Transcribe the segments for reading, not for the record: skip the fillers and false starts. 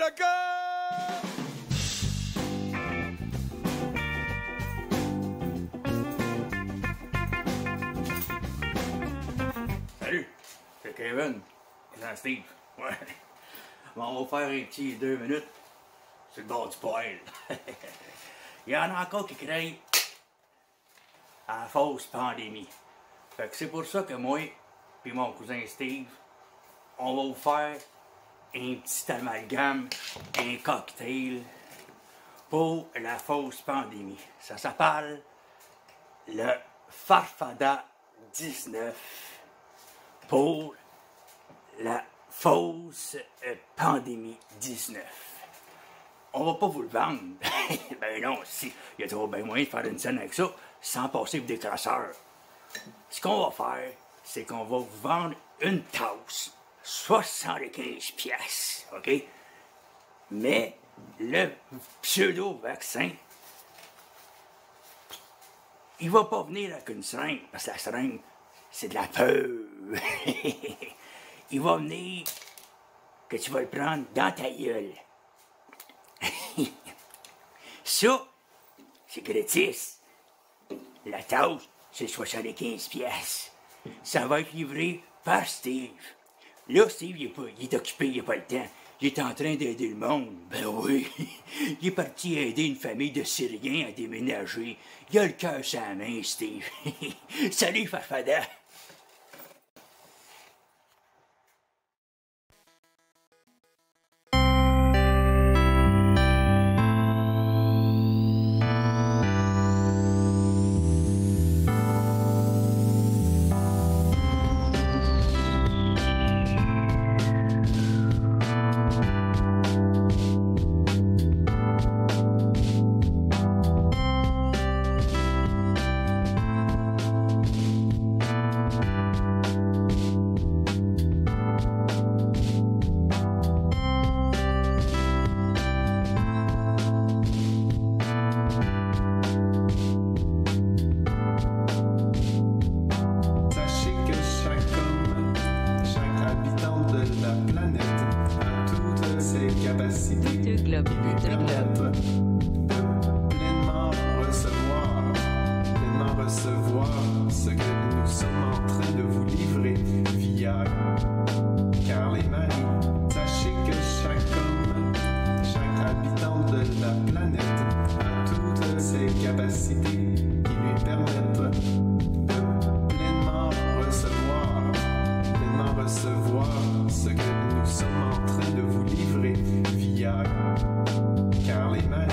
la gueule! Salut, c'est Kevin. C'est Steve. Ouais. Bon, on va faire un petit 2 minutes sur le bord du poêle. Il y en a encore qui créent à la fausse pandémie. Fait que c'est pour ça que moi et mon cousin Steve, on va vous faire un petit amalgame, un cocktail pour la fausse pandémie. Ça s'appelle le Farfada 19 pour la fausse pandémie 19. On va pas vous le vendre. Ben non, si, il y a trop bien moyen de faire une scène avec ça sans passer pour des crasseurs. Ce qu'on va faire, c'est qu'on va vous vendre une tasse, 75 pièces, OK? Mais le pseudo-vaccin, il va pas venir avec une seringue, parce que la seringue, c'est de la peur. Il va venir que tu vas le prendre dans ta gueule. Ça, c'est gratis. La tasse, c'est 75 pièces. Ça va être livré par Steve. Là, Steve, il est occupé, il n'a pas le temps. Il est en train d'aider le monde. Ben oui. Il est parti aider une famille de Syriens à déménager. Il a le cœur sur la main, Steve. Salut, Farfada. Ce que nous sommes en train de vous livrer via Carl et Marie. Sachez que chaque homme, chaque habitant de la planète a toutes ses capacités qui lui permettent de pleinement recevoir ce que nous sommes en train de vous livrer via Carl et Marie.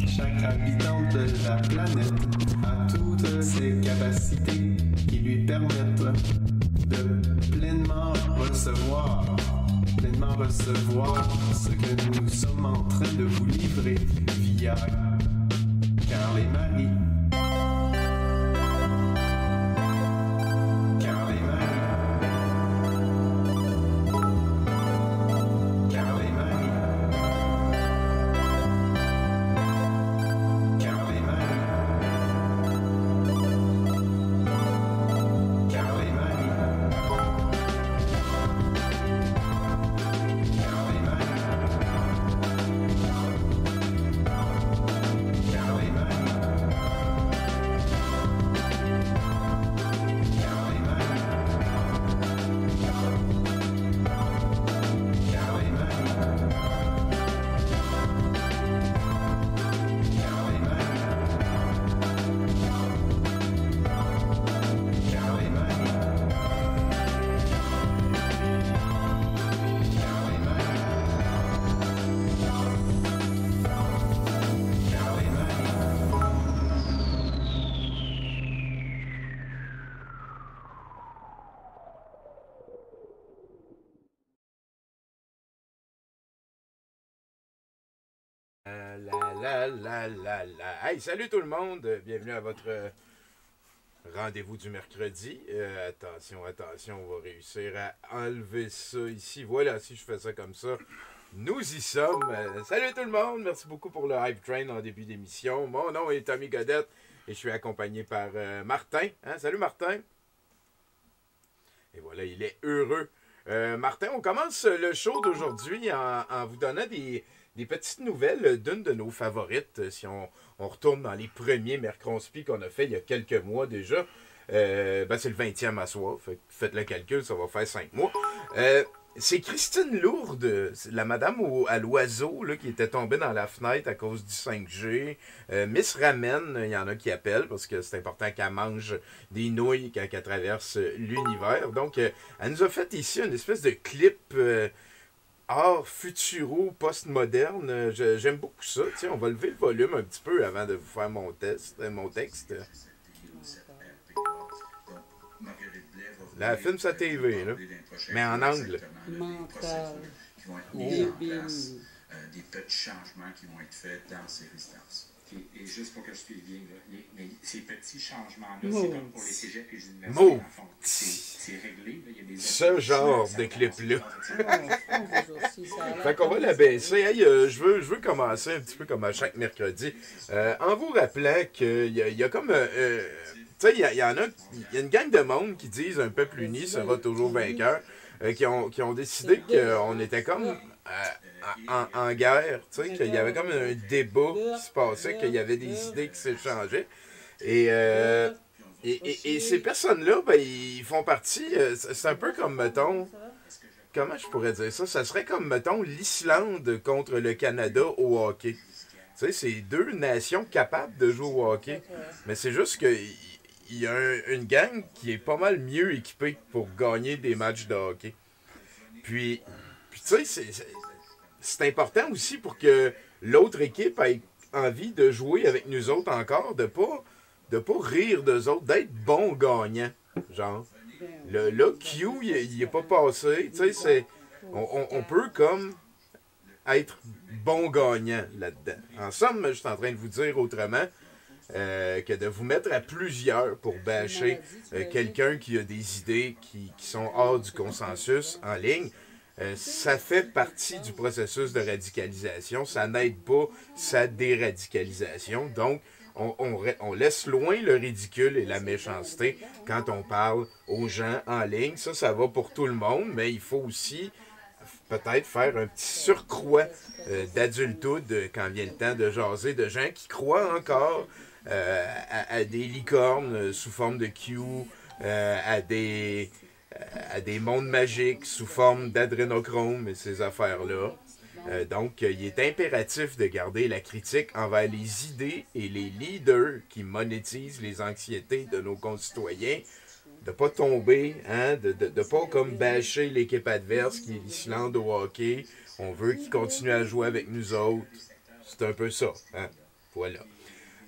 Chaque habitant de la planète a toutes ses capacités qui lui permettent de pleinement recevoir ce que nous sommes en train de vous livrer via Carl et Marie. Hey, salut tout le monde, bienvenue à votre rendez-vous du mercredi. Attention, on va réussir à enlever ça ici. Voilà, si je fais ça comme ça, nous y sommes. Salut tout le monde, merci beaucoup pour le Hype Train en début d'émission. Mon nom est Tommy Godette et je suis accompagné par Martin. Salut Martin. Et voilà, il est heureux. Martin, on commence le show d'aujourd'hui en vous donnant des petites nouvelles d'une de nos favorites. Si on retourne dans les premiers Mercronspi qu'on a fait il y a quelques mois déjà, c'est le 20e à soir. Faites le calcul, ça va faire 5 mois. C'est Christine Lourde, la madame à l'oiseau là, qui était tombée dans la fenêtre à cause du 5G. Miss Ramen, il y en a qui appellent parce que c'est important qu'elle mange des nouilles quand elle traverse l'univers. Donc, elle nous a fait ici une espèce de clip art futuro post-moderne. J'aime beaucoup ça. Tiens, on va lever le volume un petit peu avant de vous faire mon texte. La film sa TV, là. Mais en angle. Mental. Des petits changements qui vont être faits dans ces résidences. Et juste pour que je suive bien, là, ces petits changements-là, c'est comme pour les cégeps et les universités. Mot. C'est réglé. Là, il y a des Ce genre de clip-là. Fait Fait qu'on va la baisser. Hey, je veux commencer un petit peu comme à chaque mercredi. En vous rappelant qu'il y a comme... tu sais, il y a une gang de monde qui disent un peuple uni sera toujours vainqueur, qui ont décidé qu'on était comme en guerre, tu sais, qu'il y avait comme un débat qui se passait, qu'il y avait des idées qui s'échangeaient. Et ces personnes-là, ben, ils font partie, c'est un peu comme, mettons, comment je pourrais dire ça? Ça serait comme, mettons, l'Islande contre le Canada au hockey. Tu sais, c'est deux nations capables de jouer au hockey, mais c'est juste que il y a une gang qui est pas mal mieux équipée pour gagner des matchs de hockey. Puis tu sais, c'est important aussi pour que l'autre équipe ait envie de jouer avec nous autres encore, de pas rire d'eux autres, d'être bon gagnant. Genre, là, Q, il est pas passé. Tu sais, on peut comme être bon gagnant là-dedans. En somme, je suis en train de vous dire autrement, que de vous mettre à plusieurs pour bâcher quelqu'un qui a des idées qui sont hors du consensus en ligne. Ça fait partie du processus de radicalisation. Ça n'aide pas sa déradicalisation. Donc, on laisse loin le ridicule et la méchanceté quand on parle aux gens en ligne. Ça va pour tout le monde, mais il faut aussi peut-être faire un petit surcroît d'adulthood quand vient le temps de jaser de gens qui croient encore à des licornes sous forme de Q, à des mondes magiques sous forme d'adrénochrome et ces affaires-là. Donc, il est impératif de garder la critique envers les idées et les leaders qui monétisent les anxiétés de nos concitoyens, de ne pas tomber, de pas comme bâcher l'équipe adverse qui est l'Islande au hockey. On veut qu'ils continuent à jouer avec nous autres. C'est un peu ça. Voilà.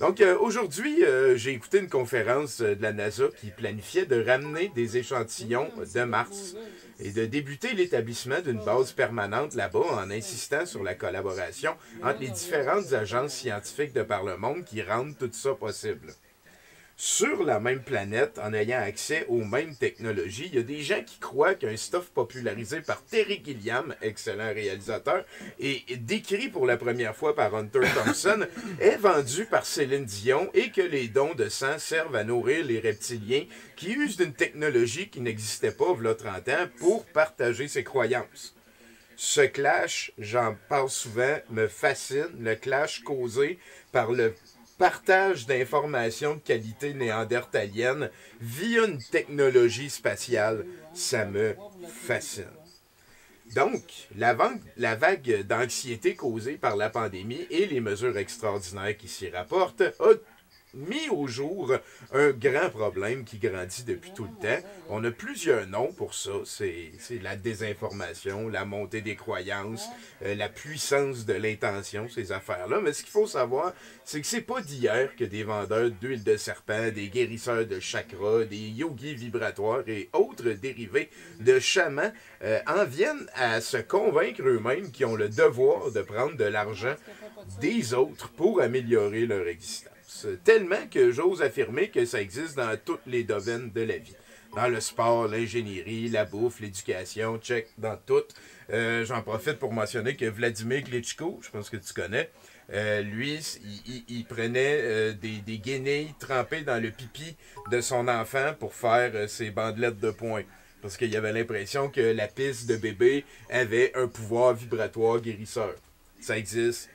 Donc, aujourd'hui, j'ai écouté une conférence de la NASA qui planifiait de ramener des échantillons de Mars et de débuter l'établissement d'une base permanente là-bas en insistant sur la collaboration entre les différentes agences scientifiques de par le monde qui rendent tout ça possible. Sur la même planète, en ayant accès aux mêmes technologies, il y a des gens qui croient qu'un stuff popularisé par Terry Gilliam, excellent réalisateur, et décrit pour la première fois par Hunter Thompson, est vendu par Céline Dion et que les dons de sang servent à nourrir les reptiliens qui usent d'une technologie qui n'existait pas il y a 30 ans pour partager ses croyances. Ce clash, j'en parle souvent, me fascine, le clash causé par le partage d'informations de qualité néandertalienne via une technologie spatiale, ça me fascine. Donc, la vague d'anxiété causée par la pandémie et les mesures extraordinaires qui s'y rapportent a mis au jour un grand problème qui grandit depuis tout le temps. On a plusieurs noms pour ça. C'est la désinformation, la montée des croyances, la puissance de l'intention, ces affaires-là. Mais ce qu'il faut savoir, c'est que c'est pas d'hier que des vendeurs d'huile de serpent, des guérisseurs de chakras, des yogis vibratoires et autres dérivés de chamans en viennent à se convaincre eux-mêmes qu'ils ont le devoir de prendre de l'argent des autres pour améliorer leur existence. Tellement que j'ose affirmer que ça existe dans tous les domaines de la vie. Dans le sport, l'ingénierie, la bouffe, l'éducation, check, dans tout. J'en profite pour mentionner que Vladimir Klitschko, je pense que tu connais, lui, il prenait des guenilles trempées dans le pipi de son enfant pour faire ses bandelettes de poing. Parce qu'il avait l'impression que la pisse de bébé avait un pouvoir vibratoire guérisseur. Ça existe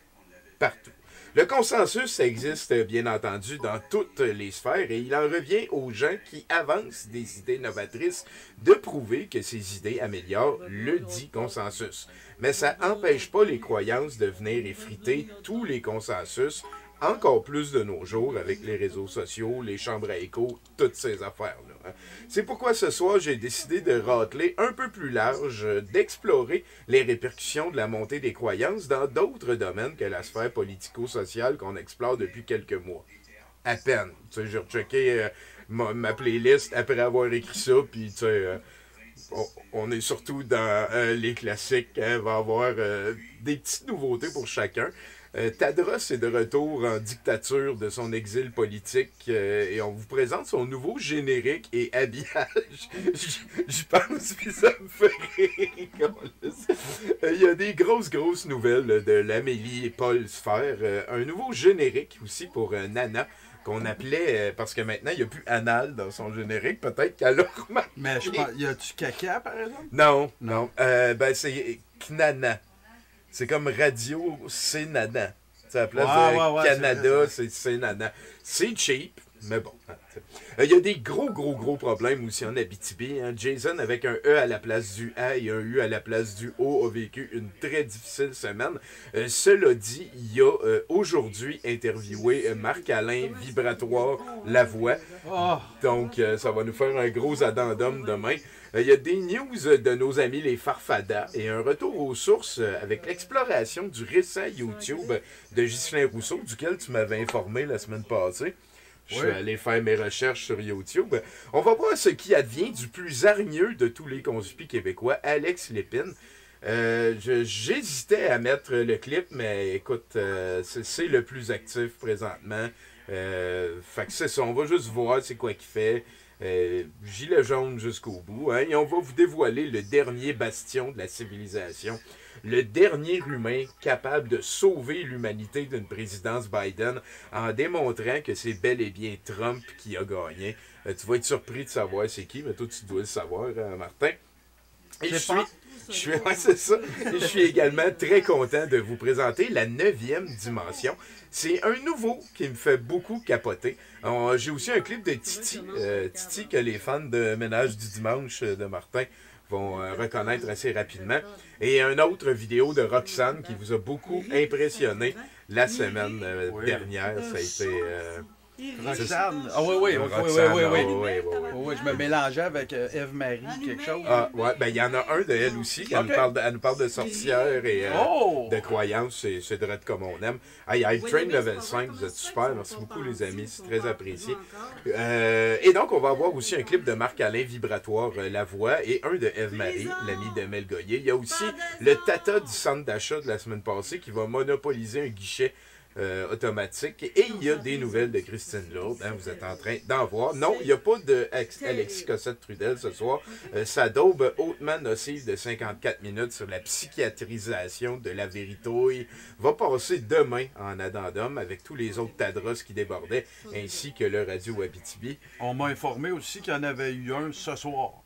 partout. Le consensus, ça existe bien entendu dans toutes les sphères et il en revient aux gens qui avancent des idées novatrices de prouver que ces idées améliorent le dit consensus. Mais ça n'empêche pas les croyances de venir effriter tous les consensus, encore plus de nos jours avec les réseaux sociaux, les chambres à écho, toutes ces affaires-là. C'est pourquoi ce soir, j'ai décidé de racler un peu plus large, d'explorer les répercussions de la montée des croyances dans d'autres domaines que la sphère politico-sociale qu'on explore depuis quelques mois. À peine. Tu sais, j'ai rechecké ma playlist après avoir écrit ça, puis tu sais... on est surtout dans les classiques. Il va y avoir des petites nouveautés pour chacun. Tadros est de retour en dictature de son exil politique et on vous présente son nouveau générique et habillage. Je pense que ça me fait rire. Il y a des grosses nouvelles de l'Amélie Paul Sphère. Un nouveau générique aussi pour Nana qu'on appelait, parce que maintenant il n'y a plus Anal dans son générique, peut-être qu'elle a remarqué. Mais je pense, y a-tu caca par exemple? Non. Ben c'est Knana. C'est comme Radio, c'est Nana. C'est à la place de Canada, c'est Nana. C'est cheap, mais bon. Il y a des gros problèmes aussi en Abitibi. Hein. Jason, avec un E à la place du A et un U à la place du O, a vécu une très difficile semaine. Cela dit, il a aujourd'hui interviewé Marc-Alain Vibratoire Lavoie. Donc, ça va nous faire un gros addendum demain. Il y a des news de nos amis les Farfadas et un retour aux sources avec l'exploration du récent YouTube de Ghislain Rousseau, duquel tu m'avais informé la semaine passée. Je suis allé faire mes recherches sur YouTube. On va voir ce qui advient du plus hargneux de tous les conspis québécois, Alex Lépine. J'hésitais à mettre le clip, mais écoute, c'est le plus actif présentement. Fait que c'est ça, on va juste voir c'est quoi qu'il fait. Gilet jaune jusqu'au bout. Hein, et on va vous dévoiler le dernier bastion de la civilisation. Le dernier humain capable de sauver l'humanité d'une présidence Biden en démontrant que c'est bel et bien Trump qui a gagné. Tu vas être surpris de savoir c'est qui, mais toi tu dois le savoir, Martin. Et je suis également très content de vous présenter la 9e dimension. C'est un nouveau qui me fait beaucoup capoter. J'ai aussi un clip de Titi. Titi que les fans de Ménage du Dimanche de Martin vont reconnaître assez rapidement. Et une autre vidéo de Roxane qui vous a beaucoup impressionné la semaine dernière. Ça a été... Roxane. Ah oui. Oui, je me mélangeais avec Ève-Marie, quelque chose. Ah, ouais, ben il y en a un de elle aussi. Elle nous parle de sorcières et de croyances. C'est direct comme on aime. Hey, Hype Train Level 5, vous êtes super. Merci beaucoup, les amis. C'est très apprécié. Et donc, on va avoir aussi un clip de Marc-Alain Vibratoire Lavoie et un de Ève-Marie, l'ami de Mel Goyer. Il y a aussi le Tata du centre d'achat de la semaine passée qui va monopoliser un guichet automatique. Et il y a des nouvelles de Christine Lourde. Hein, vous êtes en train d'en voir. Non, il n'y a pas de Alexis Cossette-Trudel ce soir. Sa daube hautement nocive de 54 minutes sur la psychiatrisation de la véritouille va passer demain en addendum avec tous les autres Tadros qui débordaient, ainsi que le Radio Abitibi. On m'a informé aussi qu'il y en avait eu un ce soir.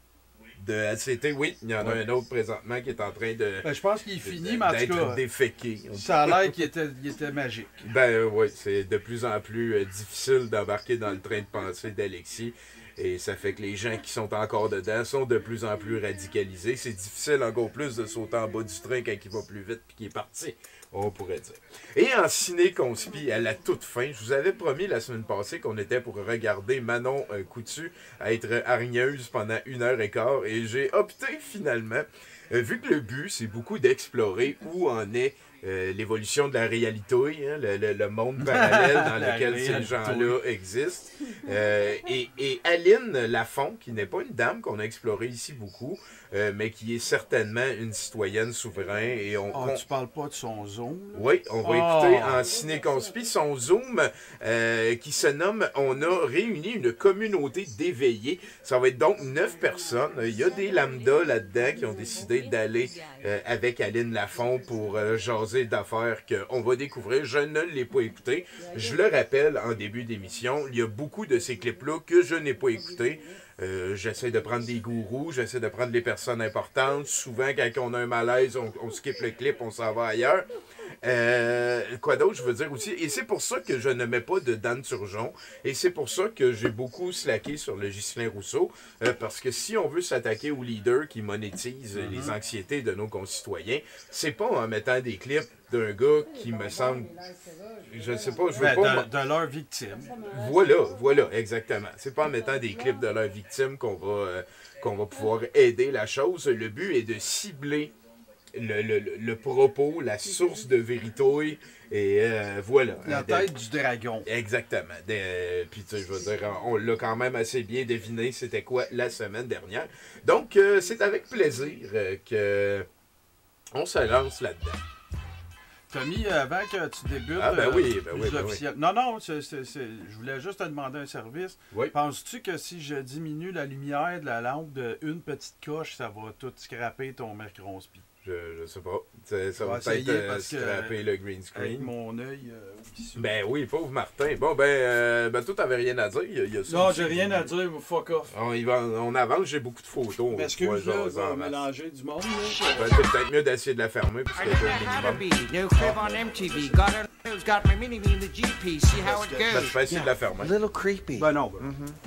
De ACT, oui. Il y en a un autre présentement qui est en train de... je pense qu'il finit, mais en tout cas, déféqué. Ça a l'air qu'il était magique. Ben oui, c'est de plus en plus difficile d'embarquer dans le train de pensée d'Alexis. Et ça fait que les gens qui sont encore dedans sont de plus en plus radicalisés. C'est difficile encore plus de sauter en bas du train quand il va plus vite puis qu'il est parti. on pourrait dire. Et en ciné-conspi, à la toute fin, je vous avais promis la semaine passée qu'on était pour regarder Manon Coutu être hargneuse pendant 1h15, et j'ai opté finalement, vu que le but, c'est beaucoup d'explorer où en est l'évolution de la réalité, hein, le monde parallèle dans lequel ces gens-là existent. Et Aline Lafont, qui n'est pas une dame qu'on a explorée ici beaucoup, mais qui est certainement une citoyenne souveraine. Et tu parles pas de son Zoom? Là? Oui, on va écouter en ciné-conspi son Zoom qui se nomme « On a réuni une communauté d'éveillés ». Ça va être donc 9 personnes. Il y a des lambdas là-dedans qui ont décidé d'aller avec Aline Lafont pour jaser d'affaires qu'on va découvrir. Je ne l'ai pas écouté. Je le rappelle en début d'émission, il y a beaucoup de ces clips-là que je n'ai pas écoutés. J'essaie de prendre des gourous, j'essaie de prendre des personnes importantes. Souvent, quand on a un malaise, on skippe le clip, on s'en va ailleurs. Quoi d'autre, je veux dire aussi. Et c'est pour ça que je ne mets pas de Dan Turgeon. Et c'est pour ça que j'ai beaucoup slacké sur le Ghislain Rousseau. Parce que si on veut s'attaquer aux leaders qui monétisent les anxiétés de nos concitoyens, c'est pas en mettant des clips d'un gars qui me semble... Je sais pas, je veux pas... De leur victime. Voilà, exactement. C'est pas en mettant des clips de leurs victimes qu'on va pouvoir aider la chose. Le but est de cibler le propos, la source de vérité, et voilà. La tête du dragon. Exactement. Puis, tu sais, je veux dire, on l'a quand même assez bien deviné c'était quoi la semaine dernière. Donc, c'est avec plaisir que on se lance là-dedans. Tommy, avant que tu débutes... oui. Non, je voulais juste te demander un service. Oui. Penses-tu que si je diminue la lumière de la lampe d'une petite coche, ça va tout scraper ton mercronspi? Je sais pas. Ça va peut-être scraper le green screen. Avec mon œil Ben oui, pauvre Martin. Bon, ben toi, t'avais rien à dire. Il y a ça non, aussi. j'ai rien à dire. Fuck off. On avance, j'ai beaucoup de photos. Excuse, là, on va mélanger du monde. C'est peut-être mieux d'essayer de la fermer parce qu'elle est New crib on MTV. Got her news, got my mini-me in the GP. See how it Ben, goes. je vais essayer de la fermer. Little creepy. Ben non.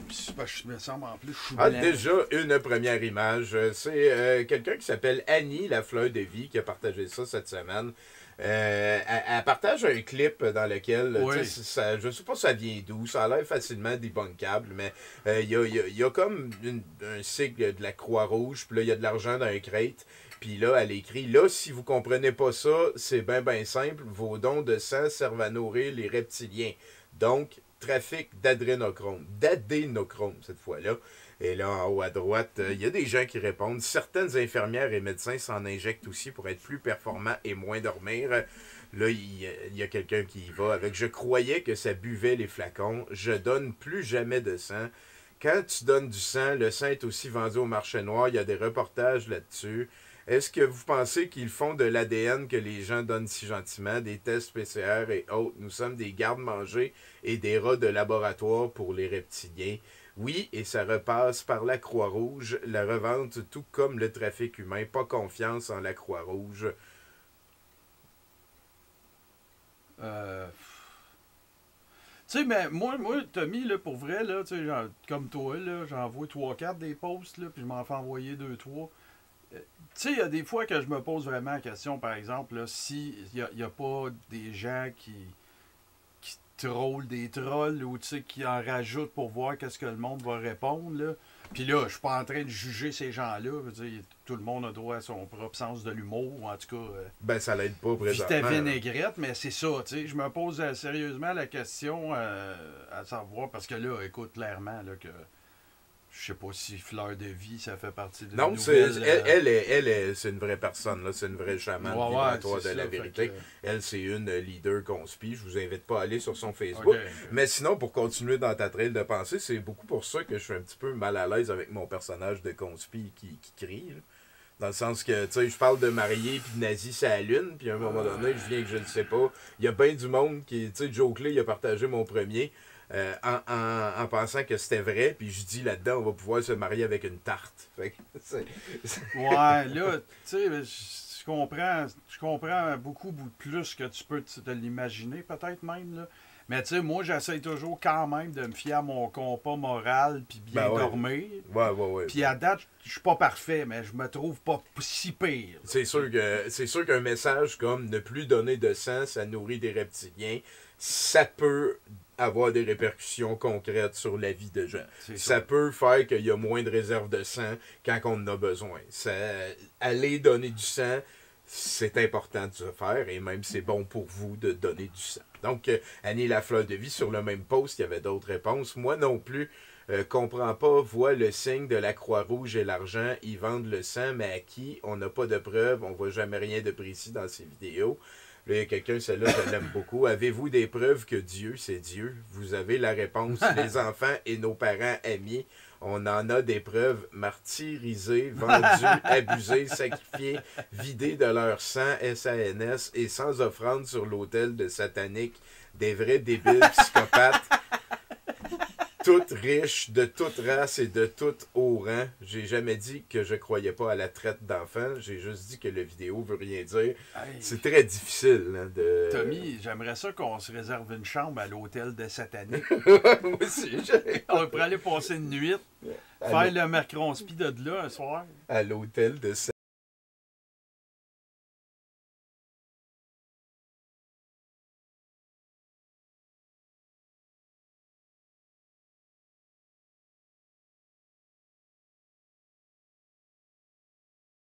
Je me semble en plus. Déjà, une première image. C'est quelqu'un qui s'appelle Annie, la fleur de vie, qui a partagé ça cette semaine. Elle partage un clip dans lequel, ça, je sais pas ça vient d'où, ça a l'air facilement débunkable, mais il y a comme un sigle de la Croix-Rouge, puis là, il y a de l'argent dans un crate, puis là, elle écrit, là, si vous comprenez pas ça, c'est ben simple, vos dons de sang servent à nourrir les reptiliens. Donc, trafic d'adrénochrome cette fois-là. Et là, en haut à droite, il y a des gens qui répondent. Certaines infirmières et médecins s'en injectent aussi pour être plus performants et moins dormir. Là, il y a quelqu'un qui y va avec « Je croyais que ça buvait les flacons. Je donne plus jamais de sang. » Quand tu donnes du sang, le sang est aussi vendu au marché noir. Il y a des reportages là-dessus. Est-ce que vous pensez qu'ils font de l'ADN que les gens donnent si gentiment, des tests PCR et autres? Nous sommes des gardes-manger et des rats de laboratoire pour les reptiliens. Oui, et ça repasse par la Croix-Rouge, la revente, tout comme le trafic humain. Pas confiance en la Croix-Rouge. Tu sais, mais moi Tommy, là, pour vrai, là, genre, comme toi, là, j'envoie 3-4 des posts, là, puis je m'en fais envoyer 2-3. Tu sais, il y a des fois que je me pose vraiment la question, par exemple, là, s'il n'y a pas des gens qui trollent des trolls ou qui en rajoutent pour voir qu'est-ce que le monde va répondre. Là. Puis là, je suis pas en train de juger ces gens-là. Je veux dire, tout le monde a droit à son propre sens de l'humour, ou en tout cas... ben, ça l'aide pas présentement. C'était vinaigrette, mais c'est ça, tu sais. Je me pose sérieusement la question à savoir, parce que là, écoute, clairement, là, que... Je sais pas si Fleur de Vie, ça fait partie de la nouvelle... Elle, c'est une vraie personne, là. C'est une vraie chamane vibratoire de la vérité. Que... Elle, c'est une leader conspi. Je vous invite pas à aller sur son Facebook. Okay. Mais sinon, pour continuer dans ta trail de pensée, c'est beaucoup pour ça que je suis un petit peu mal à l'aise avec mon personnage de conspi qui crie, là. Dans le sens que, tu sais, je parle de marié puis de nazi, c'est la lune, puis à un moment donné, je viens que je ne sais pas. Il y a bien du monde qui, tu sais, Joe Clay, il a partagé mon premier... en pensant que c'était vrai, puis je dis là-dedans, on va pouvoir se marier avec une tarte. Fait que ouais, là, tu sais, je comprends beaucoup plus que tu peux te l'imaginer, peut-être même, là. Mais tu sais, moi, j'essaie toujours quand même de me fier à mon compas moral puis bien dormir. Ouais. Puis à date, je suis pas parfait, mais je me trouve pas si pire. C'est sûr qu'un message comme ne plus donner de sang, ça nourrit des reptiliens, ça peut avoir des répercussions concrètes sur la vie de gens. Ça peut faire qu'il y a moins de réserves de sang quand on en a besoin. Aller donner du sang, c'est important de le faire, et même c'est bon pour vous de donner du sang. Donc, Annie La Fleur de Vie, sur le même post, il y avait d'autres réponses. Moi non plus, comprends pas, vois le signe de la Croix-Rouge et l'argent, ils vendent le sang, mais à qui? On n'a pas de preuves, on voit jamais rien de précis dans ces vidéos. Là, il y a quelqu'un, celle-là, je l'aime beaucoup. Avez-vous des preuves que Dieu, c'est Dieu? Vous avez la réponse, les enfants et nos parents amis. On en a des preuves martyrisés, vendus, abusés, sacrifiés, vidés de leur sang, SANS, et sans offrande sur l'autel de satanique, des vrais débiles psychopathes, toutes riches, de toute race et de tout haut rang. J'ai jamais dit que je croyais pas à la traite d'enfants, j'ai juste dit que la vidéo veut rien dire. Hey, c'est très difficile hein, de... Tommy, j'aimerais ça qu'on se réserve une chambre à l'hôtel de satanique. Moi aussi, on pourrait aller passer une nuit, faire le Macron Speed de là un soir. À l'hôtel de satanique.